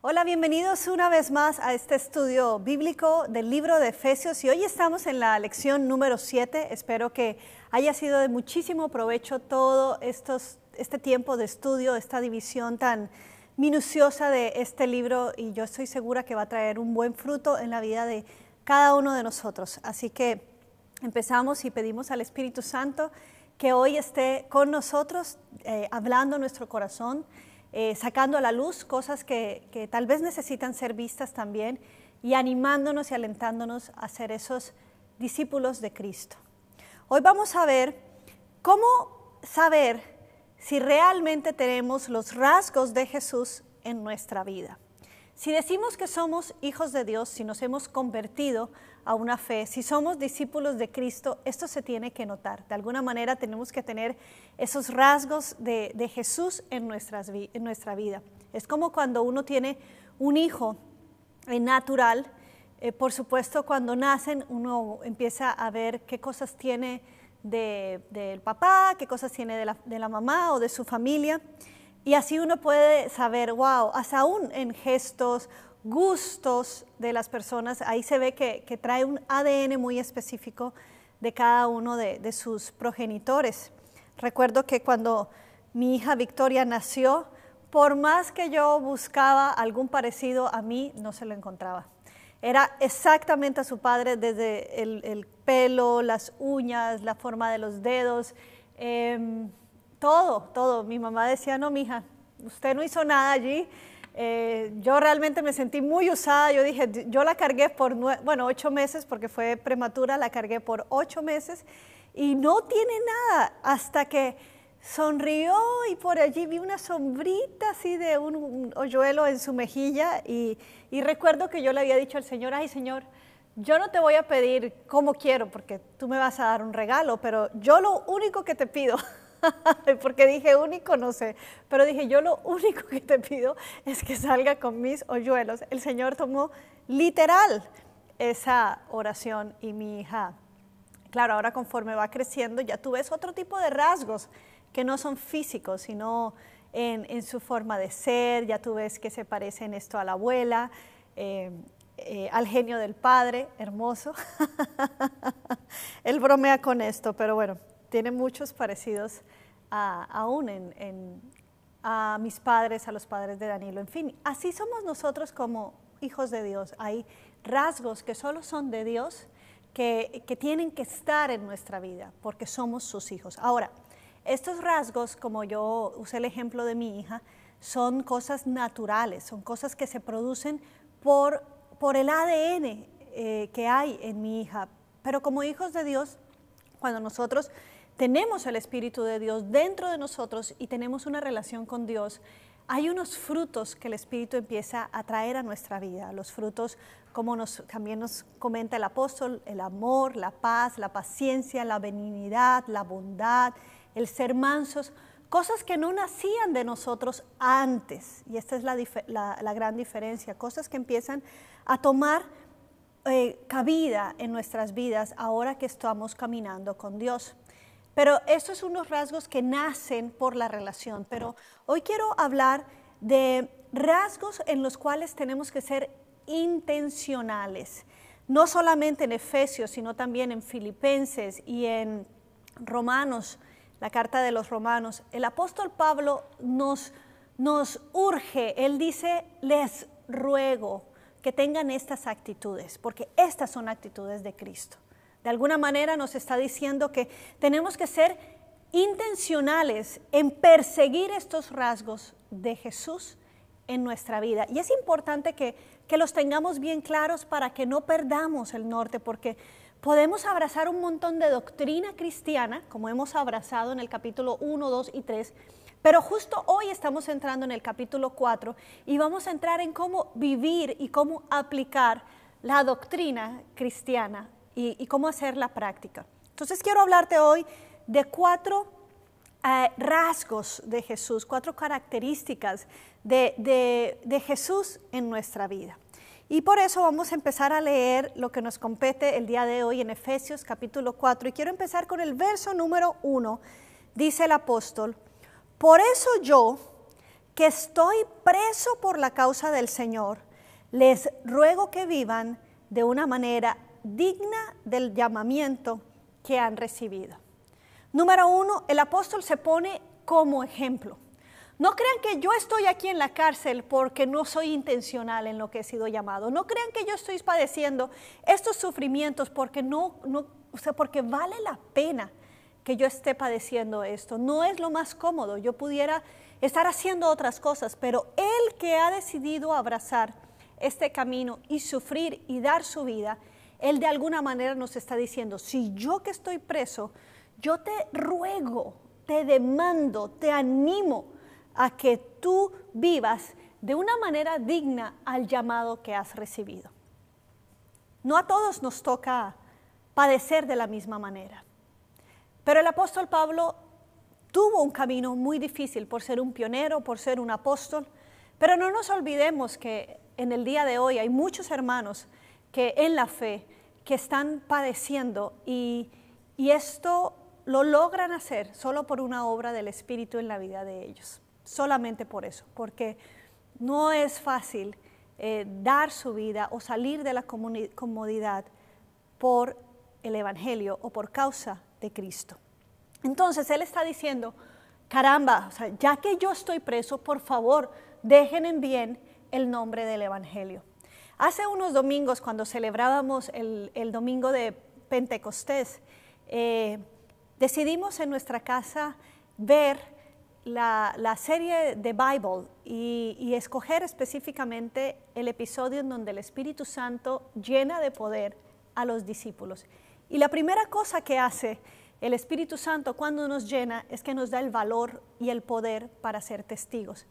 Hola, bienvenidos una vez más a este estudio bíblico del libro de Efesios y hoy estamos en la lección número 7. Espero que haya sido de muchísimo provecho todo este tiempo de estudio, esta división tan minuciosa de este libro, y yo estoy segura que va a traer un buen fruto en la vida de cada uno de nosotros. Así que empezamos y pedimos al Espíritu Santo que hoy esté con nosotros, hablando nuestro corazón, sacando a la luz cosas que tal vez necesitan ser vistas también y animándonos y alentándonos a ser esos discípulos de Cristo. Hoy vamos a ver cómo saber si realmente tenemos los rasgos de Jesús en nuestra vida. Si decimos que somos hijos de Dios, si nos hemos convertido a una fe, si somos discípulos de Cristo, esto se tiene que notar. De alguna manera tenemos que tener esos rasgos de Jesús en nuestra vida. Es como cuando uno tiene un hijo natural. Por supuesto, cuando nacen uno empieza a ver qué cosas tiene del papá, qué cosas tiene de la mamá o de su familia. Y así uno puede saber, wow, hasta aún en gestos, gustos de las personas, ahí se ve que trae un ADN muy específico de cada uno de sus progenitores. Recuerdo que cuando mi hija Victoria nació, por más que yo buscaba algún parecido a mí, no se lo encontraba. Era exactamente a su padre, desde el pelo, las uñas, la forma de los dedos, todo. Mi mamá decía, no, mija, usted no hizo nada allí. Yo realmente me sentí muy usada. Yo dije, yo la cargué por 8 meses, porque fue prematura, la cargué por 8 meses y no tiene nada, hasta que sonrió y por allí vi una sombrita así de un hoyuelo en su mejilla y recuerdo que yo le había dicho al Señor, ay Señor, yo no te voy a pedir como quiero, porque tú me vas a dar un regalo, pero yo lo único que te pido porque dije único, no sé, pero dije yo lo único que te pido es que salga con mis hoyuelos. El Señor tomó literal esa oración y mi hija, claro, ahora conforme va creciendo ya tú ves otro tipo de rasgos que no son físicos, sino en su forma de ser. Ya tú ves que se parece en esto a la abuela, al genio del padre, hermoso. Él bromea con esto, pero bueno, tiene muchos parecidos aún a mis padres, a los padres de Danilo. En fin, así somos nosotros como hijos de Dios. Hay rasgos que solo son de Dios, que tienen que estar en nuestra vida, porque somos sus hijos. Ahora, estos rasgos, como yo usé el ejemplo de mi hija, son cosas naturales, son cosas que se producen por el ADN que hay en mi hija. Pero como hijos de Dios, cuando nosotros tenemos el Espíritu de Dios dentro de nosotros y tenemos una relación con Dios, hay unos frutos que el Espíritu empieza a traer a nuestra vida. Los frutos, como también nos comenta el apóstol, el amor, la paz, la paciencia, la benignidad, la bondad, el ser mansos, cosas que no nacían de nosotros antes. Y esta es la gran diferencia, cosas que empiezan a tomar cabida en nuestras vidas ahora que estamos caminando con Dios. Pero estos son unos rasgos que nacen por la relación. Pero hoy quiero hablar de rasgos en los cuales tenemos que ser intencionales. No solamente en Efesios, sino también en Filipenses y en Romanos, la carta de los Romanos. El apóstol Pablo nos urge, él dice, les ruego que tengan estas actitudes, porque estas son actitudes de Cristo. De alguna manera nos está diciendo que tenemos que ser intencionales en perseguir estos rasgos de Jesús en nuestra vida. Y es importante que los tengamos bien claros para que no perdamos el norte, porque podemos abrazar un montón de doctrina cristiana, como hemos abrazado en el capítulo 1, 2 y 3, pero justo hoy estamos entrando en el capítulo 4 y vamos a entrar en cómo vivir y cómo aplicar la doctrina cristiana y cómo hacer la práctica. Entonces quiero hablarte hoy de 4 rasgos de Jesús, 4 características de Jesús en nuestra vida. Y por eso vamos a empezar a leer lo que nos compete el día de hoy en Efesios capítulo 4. Y quiero empezar con el verso número 1. Dice el apóstol, por eso yo, que estoy preso por la causa del Señor, les ruego que vivan de una manera digna del llamamiento que han recibido. Número 1, el apóstol se pone como ejemplo. No crean que yo estoy aquí en la cárcel porque no soy intencional en lo que he sido llamado. No crean que yo estoy padeciendo estos sufrimientos porque porque vale la pena que yo esté padeciendo esto. No es lo más cómodo. Yo pudiera estar haciendo otras cosas, pero él que ha decidido abrazar este camino y sufrir y dar su vida, él de alguna manera nos está diciendo, si yo que estoy preso, yo te ruego, te demando, te animo a que tú vivas de una manera digna al llamado que has recibido. No a todos nos toca padecer de la misma manera, pero el apóstol Pablo tuvo un camino muy difícil por ser un pionero, por ser un apóstol, pero no nos olvidemos que en el día de hoy hay muchos hermanos que en la fe que están padeciendo y esto lo logran hacer solo por una obra del Espíritu en la vida de ellos. Solamente por eso, porque no es fácil dar su vida o salir de la comodidad por el Evangelio o por causa de Cristo. Entonces él está diciendo, caramba, o sea, ya que yo estoy preso, por favor, dejen en bien el nombre del Evangelio. Hace unos domingos, cuando celebrábamos el domingo de Pentecostés, decidimos en nuestra casa ver la serie de Bible y escoger específicamente el episodio en donde el Espíritu Santo llena de poder a los discípulos. Y la primera cosa que hace el Espíritu Santo cuando nos llena es que nos da el valor y el poder para ser testigos.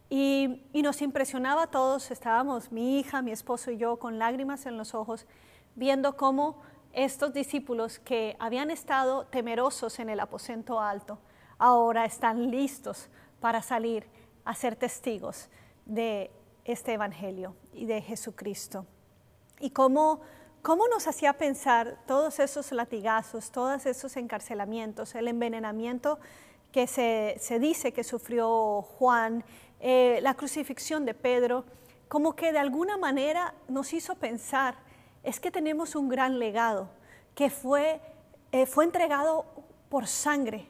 Y nos impresionaba a todos, estábamos mi hija, mi esposo y yo con lágrimas en los ojos, viendo cómo estos discípulos que habían estado temerosos en el aposento alto, ahora están listos para salir a ser testigos de este Evangelio y de Jesucristo. Y cómo nos hacía pensar todos esos latigazos, todos esos encarcelamientos, el envenenamiento que se dice que sufrió Juan, la crucifixión de Pedro, como que de alguna manera nos hizo pensar, es que tenemos un gran legado que fue entregado por sangre,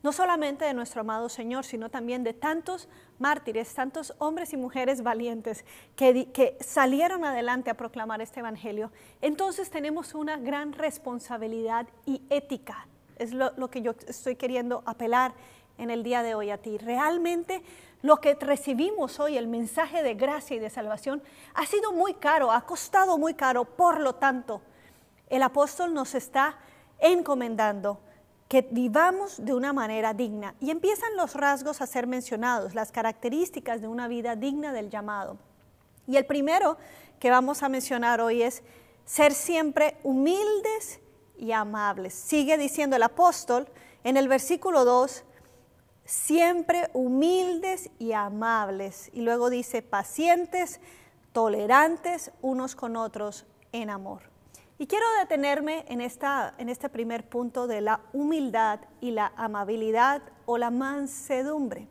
no solamente de nuestro amado Señor, sino también de tantos mártires, tantos hombres y mujeres valientes que salieron adelante a proclamar este Evangelio. Entonces tenemos una gran responsabilidad y ética. Es lo que yo estoy queriendo apelar en el día de hoy a ti. Realmente lo que recibimos hoy, el mensaje de gracia y de salvación, ha sido muy caro, ha costado muy caro. Por lo tanto, el apóstol nos está encomendando que vivamos de una manera digna. Y empiezan los rasgos a ser mencionados, las características de una vida digna del llamado. Y el primero que vamos a mencionar hoy es ser siempre humildes y amables. Sigue diciendo el apóstol en el versículo 2, siempre humildes y amables. Y luego dice pacientes, tolerantes unos con otros en amor. Y quiero detenerme en este primer punto de la humildad y la amabilidad o la mansedumbre,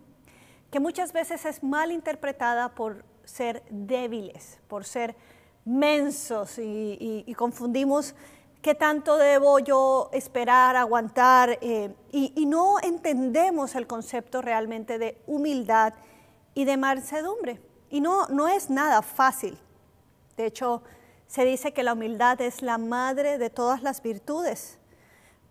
que muchas veces es mal interpretada por ser débiles, por ser mensos y confundimos qué tanto debo yo esperar, aguantar y no entendemos el concepto realmente de humildad y de mansedumbre. Y no es nada fácil. De hecho, se dice que la humildad es la madre de todas las virtudes,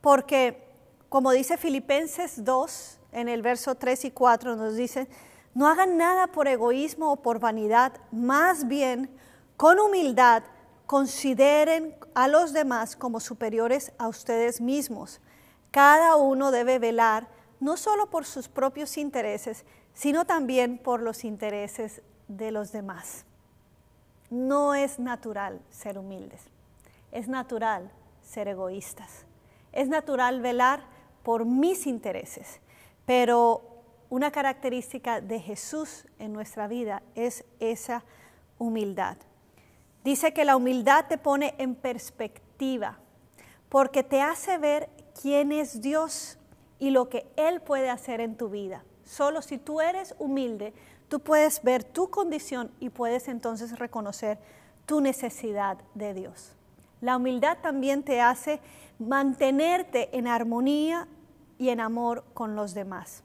porque como dice Filipenses 2, en el verso 3 y 4 nos dice, no hagan nada por egoísmo o por vanidad, más bien con humildad consideren a los demás como superiores a ustedes mismos. Cada uno debe velar no solo por sus propios intereses, sino también por los intereses de los demás. No es natural ser humildes, es natural ser egoístas, es natural velar por mis intereses, pero una característica de Jesús en nuestra vida es esa humildad. Dice que la humildad te pone en perspectiva, porque te hace ver quién es Dios y lo que Él puede hacer en tu vida. Solo si tú eres humilde, tú puedes ver tu condición y puedes entonces reconocer tu necesidad de Dios. La humildad también te hace mantenerte en armonía y en amor con los demás.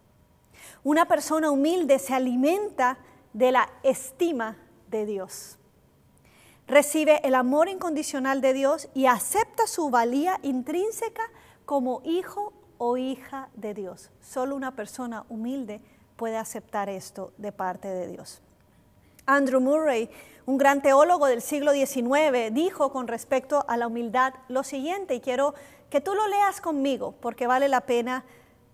Una persona humilde se alimenta de la estima de Dios. Recibe el amor incondicional de Dios y acepta su valía intrínseca como hijo o hija de Dios. Solo una persona humilde puede aceptar esto de parte de Dios. Andrew Murray, un gran teólogo del siglo XIX, dijo con respecto a la humildad lo siguiente, y quiero que tú lo leas conmigo porque vale la pena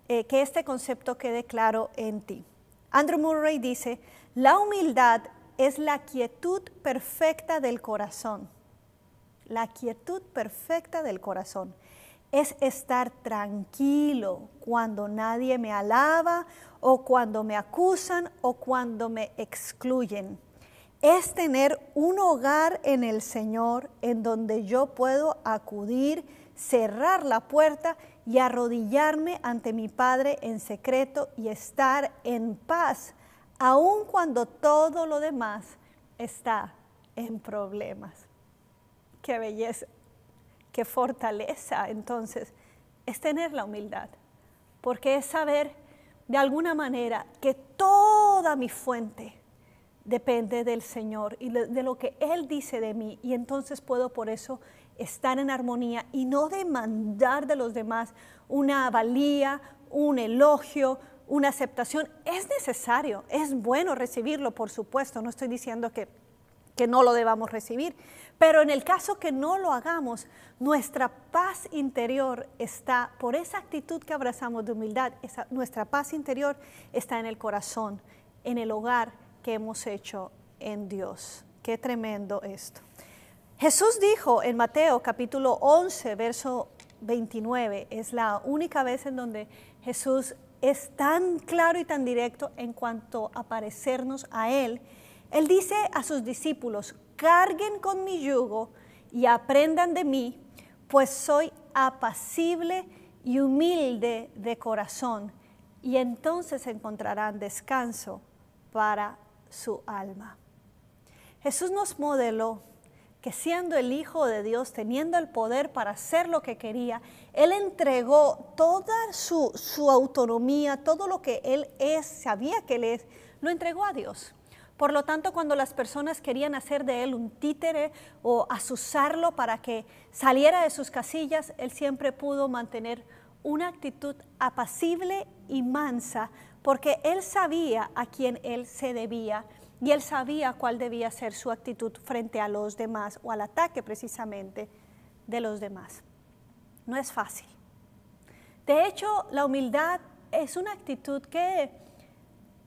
que este concepto quede claro en ti. Andrew Murray dice, la humildad es la quietud perfecta del corazón. La quietud perfecta del corazón es estar tranquilo cuando nadie me alaba o cuando me acusan o cuando me excluyen. Es tener un hogar en el Señor en donde yo puedo acudir, cerrar la puerta y arrodillarme ante mi Padre en secreto y estar en paz, aun cuando todo lo demás está en problemas. ¡Qué belleza! ¡Qué fortaleza! Entonces, es tener la humildad, porque es saber de alguna manera que toda mi fuente depende del Señor y de lo que Él dice de mí, y entonces puedo por eso estar en armonía y no demandar de los demás una valía, un elogio, una aceptación. Es necesario, es bueno recibirlo, por supuesto, no estoy diciendo que no lo debamos recibir, pero en el caso que no lo hagamos, nuestra paz interior está, por esa actitud que abrazamos de humildad, nuestra paz interior está en el corazón, en el hogar que hemos hecho en Dios. Qué tremendo esto. Jesús dijo en Mateo capítulo 11, verso 29, es la única vez en donde Jesús es tan claro y tan directo en cuanto a parecernos a Él. Él dice a sus discípulos, carguen con mi yugo y aprendan de mí, pues soy apacible y humilde de corazón, y entonces encontrarán descanso para su alma. Jesús nos modeló que siendo el Hijo de Dios, teniendo el poder para hacer lo que quería, Él entregó toda su autonomía, todo lo que Él es, sabía que Él es, lo entregó a Dios. Por lo tanto, cuando las personas querían hacer de Él un títere o azuzarlo para que saliera de sus casillas, Él siempre pudo mantener una actitud apacible y mansa, porque Él sabía a quién Él se debía y Él sabía cuál debía ser su actitud frente a los demás o al ataque precisamente de los demás. No es fácil. De hecho, la humildad es una actitud que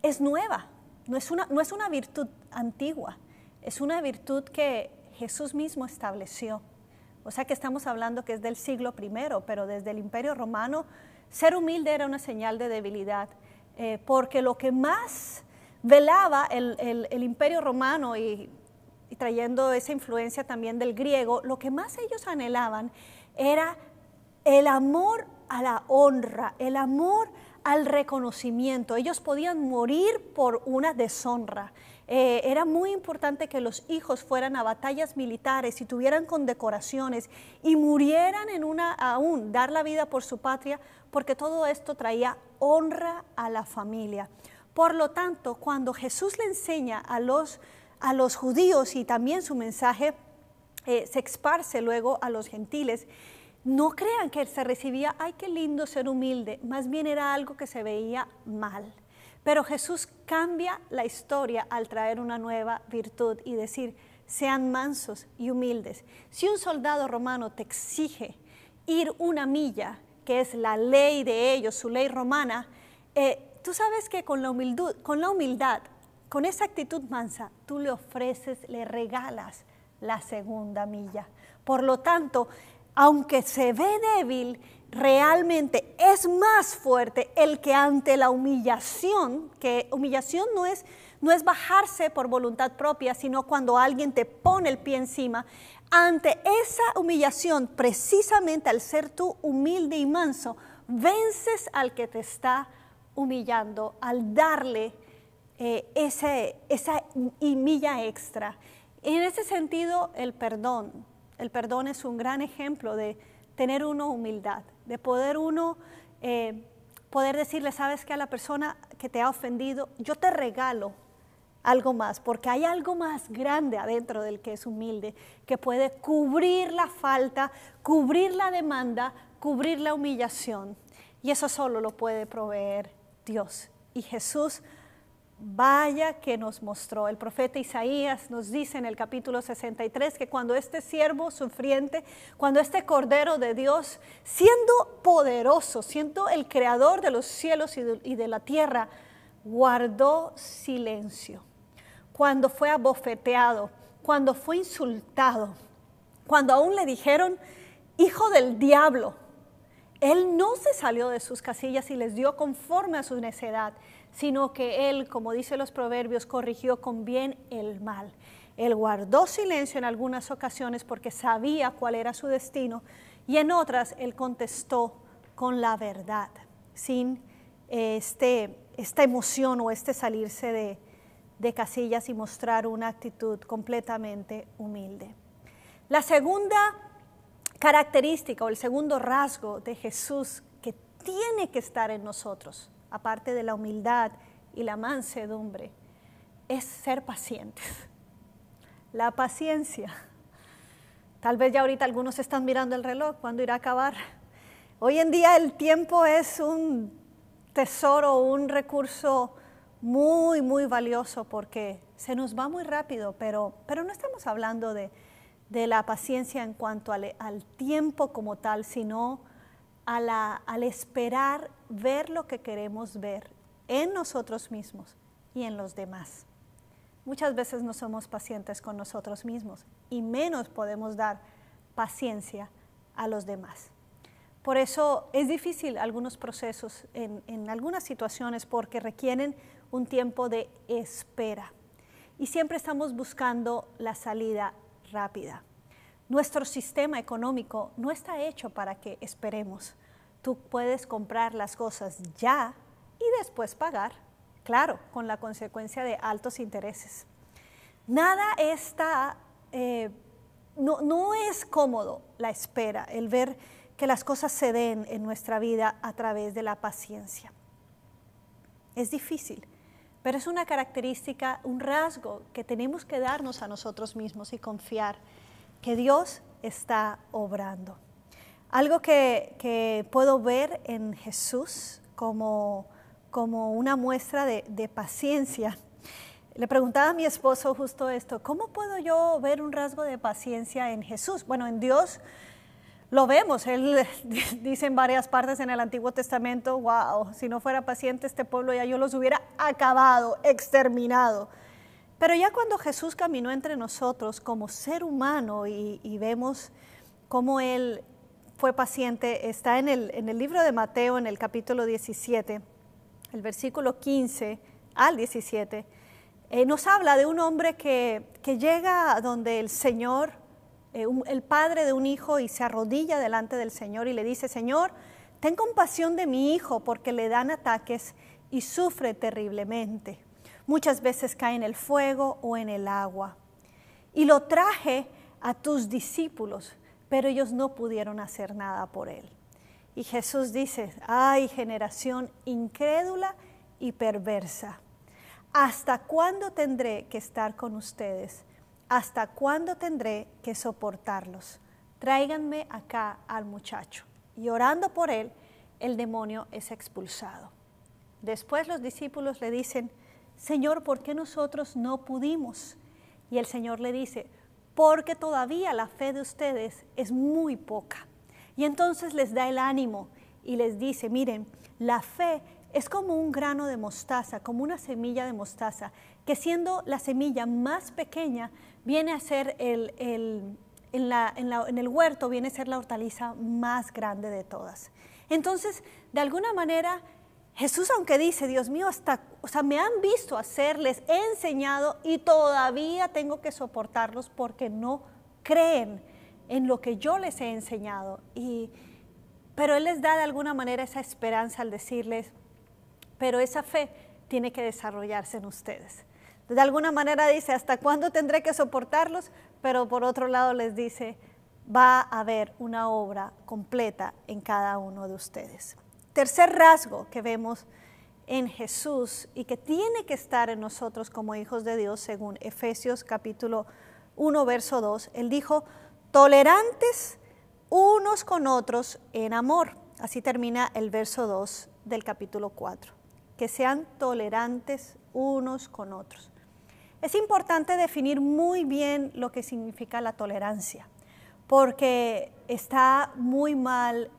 es nueva. No es una virtud antigua, es una virtud que Jesús mismo estableció. O sea que estamos hablando que es del siglo I, pero desde el Imperio Romano, ser humilde era una señal de debilidad, porque lo que más velaba el Imperio Romano y trayendo esa influencia también del griego, lo que más ellos anhelaban era el amor a la honra, el amor al reconocimiento. Ellos podían morir por una deshonra. Era muy importante que los hijos fueran a batallas militares y tuvieran condecoraciones y murieran aún dar la vida por su patria, porque todo esto traía honra a la familia. Por lo tanto, cuando Jesús le enseña a los judíos y también su mensaje se esparce luego a los gentiles, no crean que se recibía, ay, qué lindo ser humilde, más bien era algo que se veía mal. Pero Jesús cambia la historia al traer una nueva virtud y decir, sean mansos y humildes. Si un soldado romano te exige ir una milla, que es la ley de ellos, su ley romana, tú sabes que con la humildad, con esa actitud mansa, tú le ofreces, le regalas la segunda milla. Por lo tanto, aunque se ve débil, realmente es más fuerte el que ante la humillación, que humillación no es bajarse por voluntad propia, sino cuando alguien te pone el pie encima. Ante esa humillación, precisamente al ser tú humilde y manso, vences al que te está humillando, al darle esa milla extra. Y en ese sentido, el perdón es un gran ejemplo de tener uno humildad, de poder uno poder decirle, sabes que a la persona que te ha ofendido, yo te regalo algo más, porque hay algo más grande adentro del que es humilde, que puede cubrir la falta, cubrir la demanda, cubrir la humillación. Y eso solo lo puede proveer Dios. Y Jesús, vaya que nos mostró. El profeta Isaías nos dice en el capítulo 63 que cuando este siervo sufriente, cuando este Cordero de Dios, siendo poderoso, siendo el creador de los cielos y de la tierra, guardó silencio. Cuando fue abofeteado, cuando fue insultado, cuando aún le dijeron, hijo del diablo, él no se salió de sus casillas y les dio conforme a su necedad, sino que él, como dice los proverbios, corrigió con bien el mal. Él guardó silencio en algunas ocasiones porque sabía cuál era su destino, y en otras él contestó con la verdad, sin esta emoción o salirse de casillas y mostrar una actitud completamente humilde. La segunda característica o el segundo rasgo de Jesús que tiene que estar en nosotros, aparte de la humildad y la mansedumbre, es ser pacientes. La paciencia. Tal vez ya ahorita algunos están mirando el reloj, ¿cuándo irá a acabar? Hoy en día el tiempo es un tesoro, un recurso muy, muy valioso porque se nos va muy rápido, pero no estamos hablando de la paciencia en cuanto al tiempo como tal, sino al esperar ver lo que queremos ver en nosotros mismos y en los demás. Muchas veces no somos pacientes con nosotros mismos y menos podemos dar paciencia a los demás. Por eso es difícil algunos procesos en algunas situaciones porque requieren un tiempo de espera y siempre estamos buscando la salida rápida. Nuestro sistema económico no está hecho para que esperemos. Tú puedes comprar las cosas ya y después pagar, claro, con la consecuencia de altos intereses. Nada está, no es cómodo la espera, el ver que las cosas se den en nuestra vida a través de la paciencia. Es difícil, pero es una característica, un rasgo que tenemos que darnos a nosotros mismos y confiar que Dios está obrando. Algo que puedo ver en Jesús como una muestra de paciencia. Le preguntaba a mi esposo justo esto, ¿cómo puedo yo ver un rasgo de paciencia en Jesús? Bueno, en Dios lo vemos, Él dice en varias partes en el Antiguo Testamento, wow, si no fuera paciente este pueblo ya yo los hubiera acabado, exterminado. Pero ya cuando Jesús caminó entre nosotros como ser humano y vemos cómo Él fue paciente, está en el libro de Mateo, en el capítulo 17, el versículo 15 al 17, nos habla de un hombre que llega donde el Señor, el padre de un hijo, y se arrodilla delante del Señor y le dice, Señor, ten compasión de mi hijo porque le dan ataques y sufre terriblemente. Muchas veces cae en el fuego o en el agua. Y lo traje a tus discípulos, pero ellos no pudieron hacer nada por él. Y Jesús dice, ay, generación incrédula y perversa, ¿hasta cuándo tendré que estar con ustedes? ¿Hasta cuándo tendré que soportarlos? Tráiganme acá al muchacho. Y orando por él, el demonio es expulsado. Después los discípulos le dicen, Señor, ¿por qué nosotros no pudimos? Y el Señor le dice, porque todavía la fe de ustedes es muy poca. Y entonces les da el ánimo y les dice, miren, la fe es como un grano de mostaza, como una semilla de mostaza, que siendo la semilla más pequeña, viene a ser en el huerto, viene a ser la hortaliza más grande de todas. Entonces, de alguna manera, Jesús, aunque dice, Dios mío, me han visto hacer, les he enseñado y todavía tengo que soportarlos porque no creen en lo que yo les he enseñado. Pero Él les da de alguna manera esa esperanza al decirles, pero esa fe tiene que desarrollarse en ustedes. De alguna manera dice, ¿hasta cuándo tendré que soportarlos? Pero por otro lado les dice, va a haber una obra completa en cada uno de ustedes. Tercer rasgo que vemos en Jesús y que tiene que estar en nosotros como hijos de Dios, según Efesios capítulo 1, verso 2, él dijo, tolerantes unos con otros en amor. Así termina el verso 2 del capítulo 4, que sean tolerantes unos con otros. Es importante definir muy bien lo que significa la tolerancia, porque está muy mal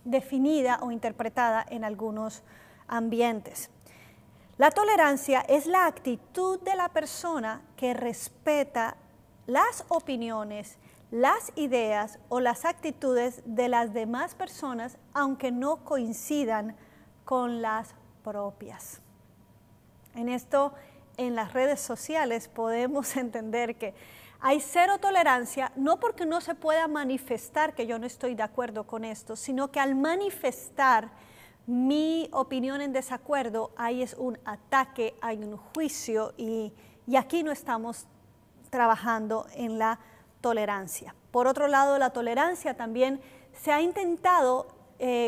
definida o interpretada en algunos ambientes. La tolerancia es la actitud de la persona que respeta las opiniones, las ideas o las actitudes de las demás personas, aunque no coincidan con las propias. En esto, en las redes sociales podemos entender que hay cero tolerancia, no porque no se pueda manifestar que yo no estoy de acuerdo con esto, sino que al manifestar mi opinión en desacuerdo, ahí es un ataque, hay un juicio y aquí no estamos trabajando en la tolerancia. Por otro lado, la tolerancia también se ha intentado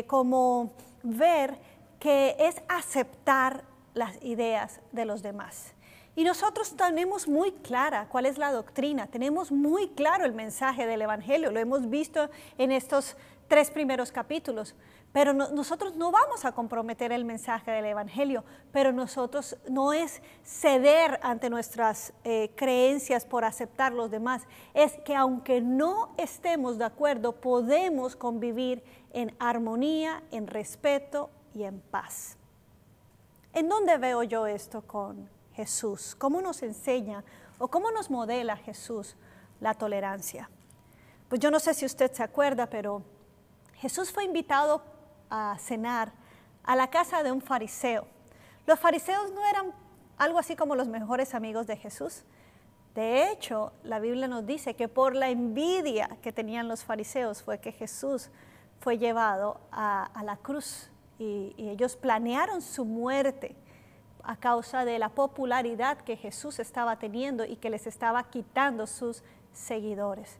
como ver que es aceptar las ideas de los demás. Y nosotros tenemos muy clara cuál es la doctrina, tenemos muy claro el mensaje del Evangelio, lo hemos visto en estos 3 primeros capítulos, pero nosotros no vamos a comprometer el mensaje del Evangelio, pero nosotros no es ceder ante nuestras creencias por aceptar los demás, es que aunque no estemos de acuerdo, podemos convivir en armonía, en respeto y en paz. ¿En dónde veo yo esto con Jesús? ¿Cómo nos enseña o cómo nos modela Jesús la tolerancia? Pues yo no sé si usted se acuerda, pero Jesús fue invitado a cenar a la casa de un fariseo. Los fariseos no eran algo así como los mejores amigos de Jesús. De hecho, la Biblia nos dice que por la envidia que tenían los fariseos fue que Jesús fue llevado a la cruz y ellos planearon su muerte a causa de la popularidad que Jesús estaba teniendo y que les estaba quitando sus seguidores.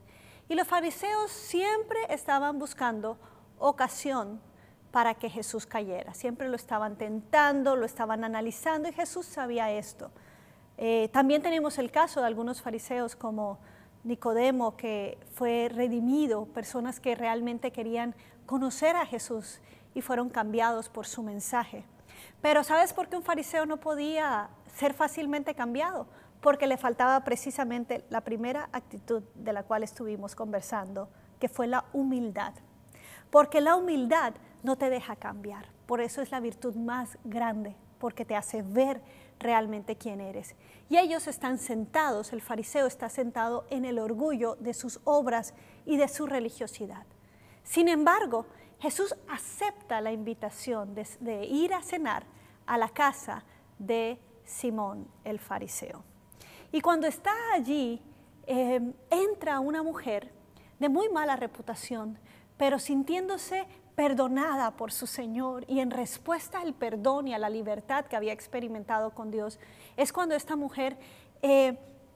Y los fariseos siempre estaban buscando ocasión para que Jesús cayera. Siempre lo estaban tentando, lo estaban analizando y Jesús sabía esto. También tenemos el caso de algunos fariseos como Nicodemo, que fue redimido, personas que realmente querían conocer a Jesús y fueron cambiados por su mensaje. Pero ¿sabes por qué un fariseo no podía ser fácilmente cambiado? Porque le faltaba precisamente la primera actitud de la cual estuvimos conversando, que fue la humildad. Porque la humildad no te deja cambiar. Por eso es la virtud más grande, porque te hace ver realmente quién eres. Y ellos están sentados, el fariseo está sentado en el orgullo de sus obras y de su religiosidad. Sin embargo, Jesús acepta la invitación de ir a cenar a la casa de Simón el fariseo. Y cuando está allí, entra una mujer de muy mala reputación, pero sintiéndose perdonada por su Señor y en respuesta al perdón y a la libertad que había experimentado con Dios, es cuando esta mujer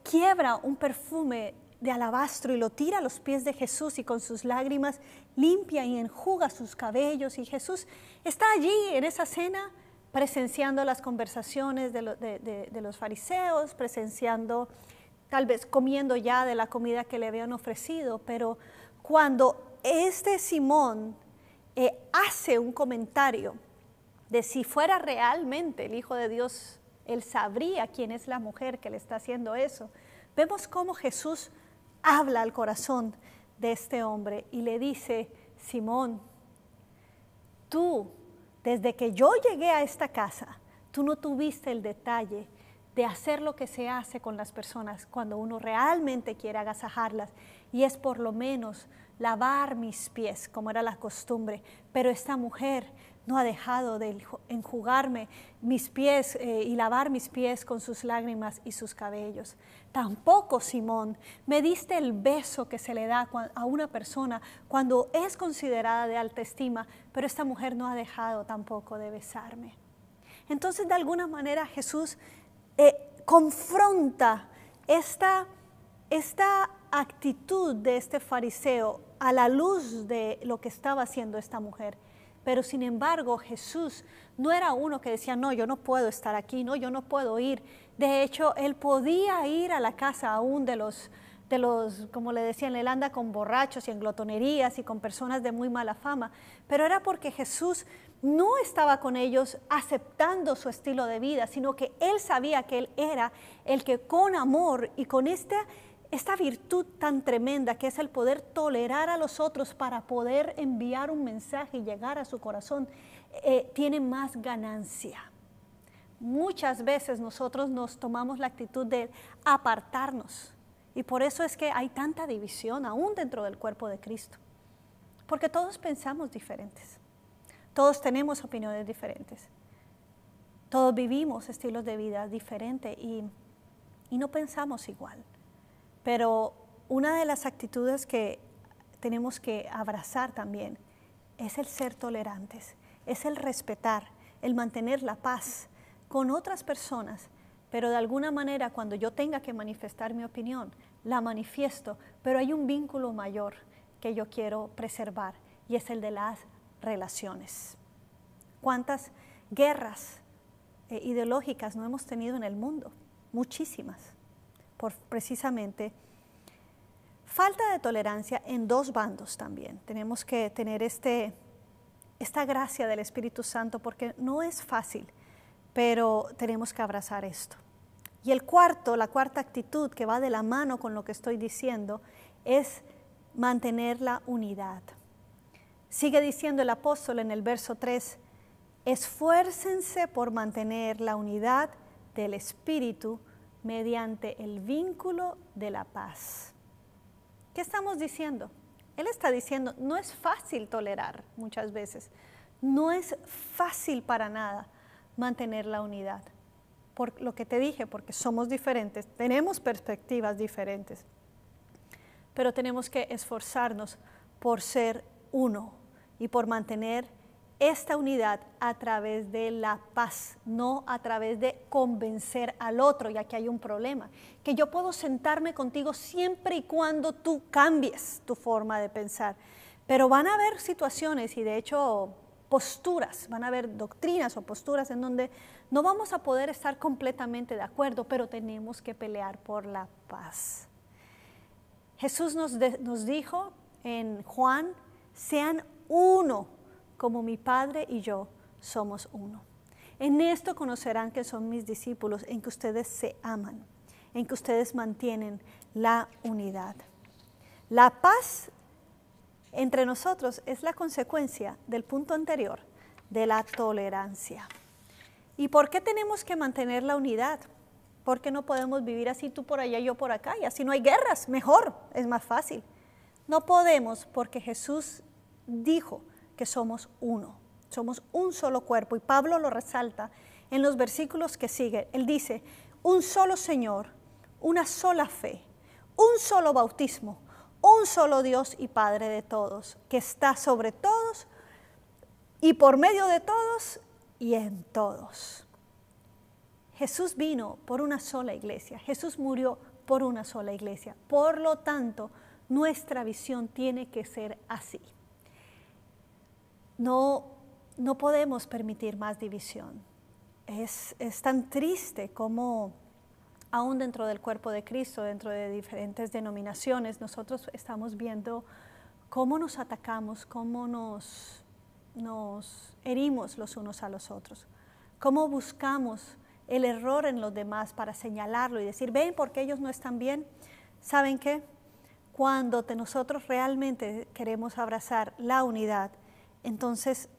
quiebra un perfume de alabastro y lo tira a los pies de Jesús y con sus lágrimas limpia y enjuga sus cabellos. Y Jesús está allí en esa cena presenciando las conversaciones de los fariseos, presenciando, tal vez comiendo ya de la comida que le habían ofrecido. Pero cuando este Simón hace un comentario de si fuera realmente el Hijo de Dios, él sabría quién es la mujer que le está haciendo eso. Vemos cómo Jesús habla al corazón de este hombre y le dice: Simón, tú, desde que yo llegué a esta casa, tú no tuviste el detalle de hacer lo que se hace con las personas cuando uno realmente quiere agasajarlas, y es por lo menos lavar mis pies, como era la costumbre. Pero esta mujer no ha dejado de enjugarme mis pies y lavar mis pies con sus lágrimas y sus cabellos. Tampoco, Simón, me diste el beso que se le da a una persona cuando es considerada de alta estima, pero esta mujer no ha dejado tampoco de besarme. Entonces, de alguna manera, Jesús confronta esta actitud de este fariseo a la luz de lo que estaba haciendo esta mujer. Pero sin embargo, Jesús no era uno que decía, no, yo no puedo estar aquí, no, yo no puedo ir. De hecho, él podía ir a la casa aún de los, como le decían, él anda con borrachos y en glotonerías y con personas de muy mala fama. Pero era porque Jesús no estaba con ellos aceptando su estilo de vida, sino que él sabía que él era el que con amor y con esta virtud tan tremenda que es el poder tolerar a los otros para poder enviar un mensaje y llegar a su corazón, tiene más ganancia. Muchas veces nosotros nos tomamos la actitud de apartarnos y por eso es que hay tanta división aún dentro del cuerpo de Cristo, porque todos pensamos diferentes, todos tenemos opiniones diferentes, todos vivimos estilos de vida diferentes y no pensamos igual. Pero una de las actitudes que tenemos que abrazar también es el ser tolerantes, es el respetar, el mantener la paz con otras personas, pero de alguna manera cuando yo tenga que manifestar mi opinión, la manifiesto, pero hay un vínculo mayor que yo quiero preservar y es el de las relaciones. ¿Cuántas guerras ideológicas no hemos tenido en el mundo? Muchísimas. Por precisamente falta de tolerancia en dos bandos también. Tenemos que tener esta gracia del Espíritu Santo porque no es fácil, pero tenemos que abrazar esto. Y la cuarta actitud que va de la mano con lo que estoy diciendo es mantener la unidad. Sigue diciendo el apóstol en el verso 3, esfuércense por mantener la unidad del Espíritu mediante el vínculo de la paz. ¿Qué estamos diciendo? Él está diciendo, no es fácil tolerar muchas veces, no es fácil para nada mantener la unidad. Por lo que te dije, porque somos diferentes, tenemos perspectivas diferentes, pero tenemos que esforzarnos por ser uno y por mantener esta unidad a través de la paz, no a través de convencer al otro, ya que hay un problema. Que yo puedo sentarme contigo siempre y cuando tú cambies tu forma de pensar. Pero van a haber situaciones y de hecho posturas, van a haber doctrinas o posturas en donde no vamos a poder estar completamente de acuerdo, pero tenemos que pelear por la paz. Jesús nos dijo en Juan, sean uno, como mi Padre y yo somos uno. En esto conocerán que son mis discípulos, en que ustedes se aman, en que ustedes mantienen la unidad. La paz entre nosotros es la consecuencia del punto anterior, de la tolerancia. ¿Y por qué tenemos que mantener la unidad? Porque no podemos vivir así, tú por allá y yo por acá, y así no hay guerras, mejor, es más fácil. No podemos porque Jesús dijo que somos uno, somos un solo cuerpo, y Pablo lo resalta en los versículos que siguen. Él dice, un solo Señor, una sola fe, un solo bautismo, un solo Dios y Padre de todos, que está sobre todos y por medio de todos y en todos. Jesús vino por una sola iglesia, Jesús murió por una sola iglesia, por lo tanto, nuestra visión tiene que ser así. No podemos permitir más división. Es tan triste como aún dentro del cuerpo de Cristo, dentro de diferentes denominaciones, nosotros estamos viendo cómo nos atacamos, cómo nos herimos los unos a los otros, cómo buscamos el error en los demás para señalarlo y decir, ven, porque ellos no están bien. ¿Saben qué? Cuando nosotros realmente queremos abrazar la unidad, entonces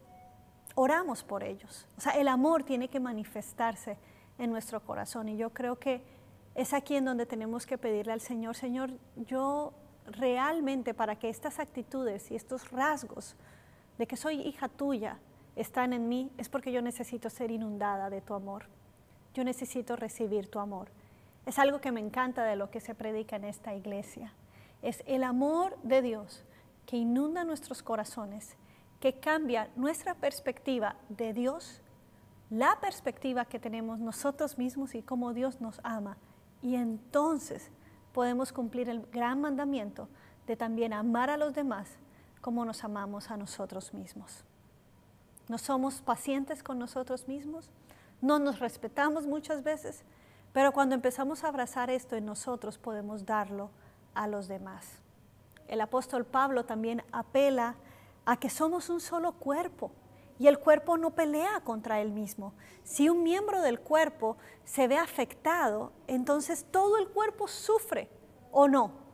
oramos por ellos. O sea, el amor tiene que manifestarse en nuestro corazón y yo creo que es aquí en donde tenemos que pedirle al Señor, Señor, yo realmente para que estas actitudes y estos rasgos de que soy hija tuya están en mí, es porque yo necesito ser inundada de tu amor. Yo necesito recibir tu amor. Es algo que me encanta de lo que se predica en esta iglesia. Es el amor de Dios que inunda nuestros corazones, que cambia nuestra perspectiva de Dios la perspectiva que tenemos nosotros mismos y cómo Dios nos ama. Y entonces podemos cumplir el gran mandamiento de también amar a los demás como nos amamos a nosotros mismos. No somos pacientes con nosotros mismos, no nos respetamos muchas veces, pero cuando empezamos a abrazar esto en nosotros podemos darlo a los demás. El apóstol Pablo también apela a que somos un solo cuerpo y el cuerpo no pelea contra él mismo. Si un miembro del cuerpo se ve afectado, entonces todo el cuerpo sufre, ¿o no?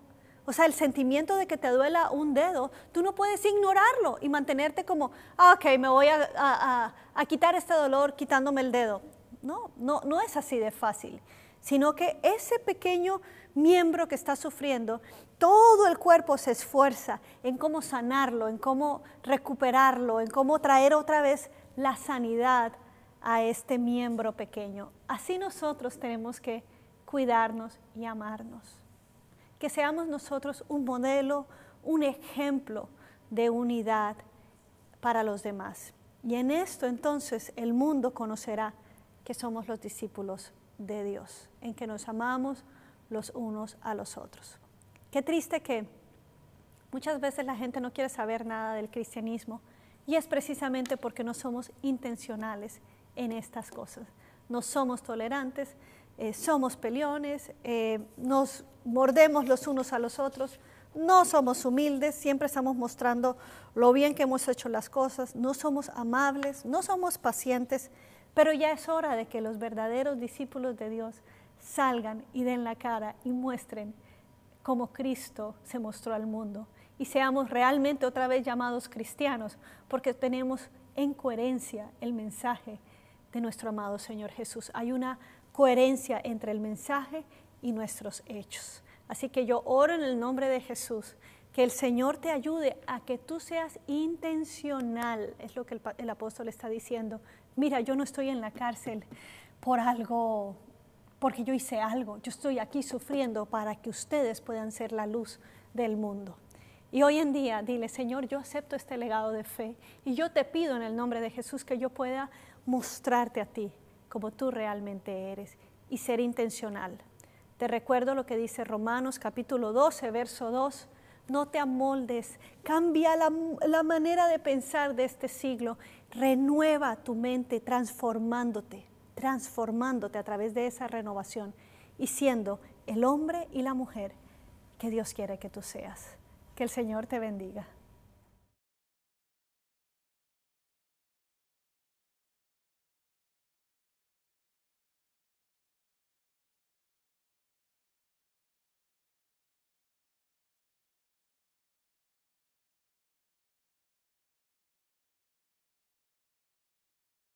O sea, el sentimiento de que te duela un dedo, tú no puedes ignorarlo y mantenerte como, ok, me voy a quitar este dolor quitándome el dedo. No es así de fácil, sino que ese pequeño miembro que está sufriendo, todo el cuerpo se esfuerza en cómo sanarlo, en cómo recuperarlo, en cómo traer otra vez la sanidad a este miembro pequeño. Así nosotros tenemos que cuidarnos y amarnos. Que seamos nosotros un modelo, un ejemplo de unidad para los demás. Y en esto entonces el mundo conocerá que somos los discípulos de Dios, en que nos amamos los unos a los otros. Qué triste que muchas veces la gente no quiere saber nada del cristianismo y es precisamente porque no somos intencionales en estas cosas. No somos tolerantes, somos peleones, nos mordemos los unos a los otros, no somos humildes, siempre estamos mostrando lo bien que hemos hecho las cosas, no somos amables, no somos pacientes, pero ya es hora de que los verdaderos discípulos de Dios salgan y den la cara y muestren cómo Cristo se mostró al mundo y seamos realmente otra vez llamados cristianos, porque tenemos en coherencia el mensaje de nuestro amado Señor Jesús. Hay una coherencia entre el mensaje y nuestros hechos. Así que yo oro en el nombre de Jesús, que el Señor te ayude a que tú seas intencional, es lo que el apóstol está diciendo. Mira, yo no estoy en la cárcel por algo, porque yo hice algo, yo estoy aquí sufriendo para que ustedes puedan ser la luz del mundo. Y hoy en día dile, Señor, yo acepto este legado de fe y yo te pido en el nombre de Jesús que yo pueda mostrarte a ti como tú realmente eres y ser intencional. Te recuerdo lo que dice Romanos capítulo 12, verso 2. No te amoldes, cambia la manera de pensar de este siglo, renueva tu mente transformándote a través de esa renovación y siendo el hombre y la mujer que Dios quiere que tú seas. Que el Señor te bendiga.